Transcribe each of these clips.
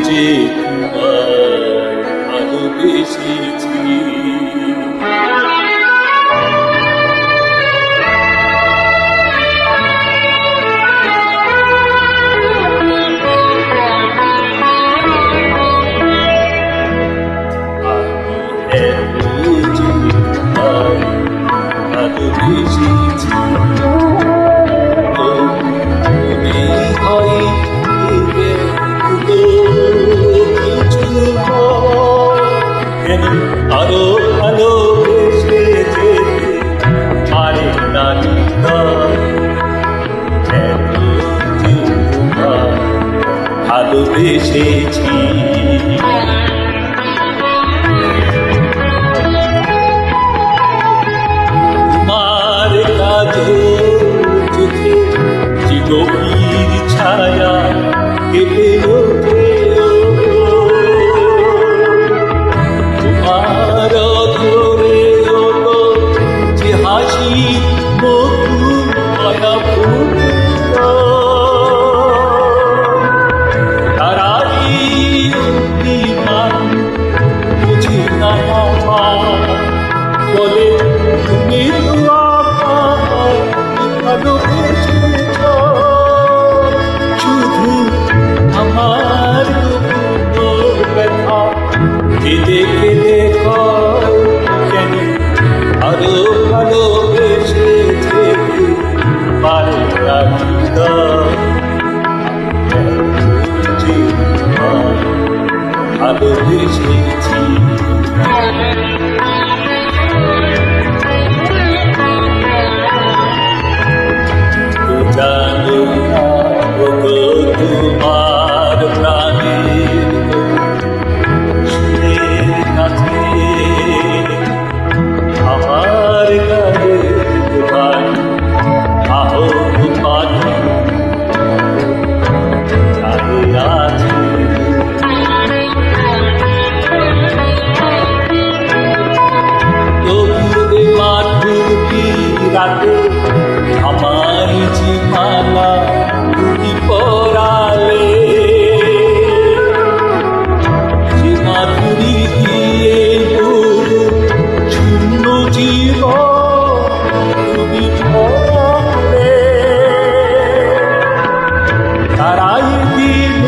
যে তোমায় ভালোবেসেছি। আরো ভালোবেসে যেতে পারে না ভালোবেসেছি। তোমার কাজে চোখে যে গভীর ছায়া কেঁপে ওঠে, তোমার ধরে ওঠো যে হাসি নতুন মায়া ফুটে, তারাই অভিমান বুঝি না বলে তুমি তো আমায় ভালোবেসেছ। শুধু আমার ব্যথা কেঁদে কেঁদে কেন আরো ভালোবেসে যেতে পারে না ভালোবেসেছি। জানো না তোমার প্রাণের কাছে আমার গায়ে তোমার আহত পাখি আছে। তবুরে মাধুরী রাতে আমার জীবনা তুমি পরালে, যে মাধুরী দিয়ে শূন্য জীবন তুমি পরালে, তারাই দিল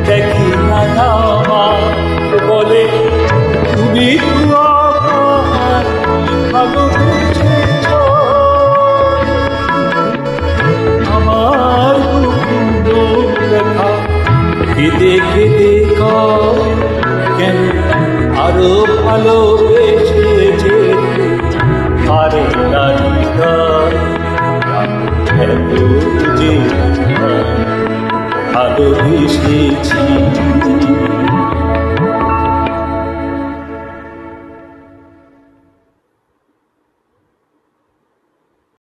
দেখি না বলে তুমি ভালোবেসেছ। আমার লেখা কেঁদে কেঁদে কেন আরো ভালোবেসে যেতে পারে না যে ভালোবেসেছি।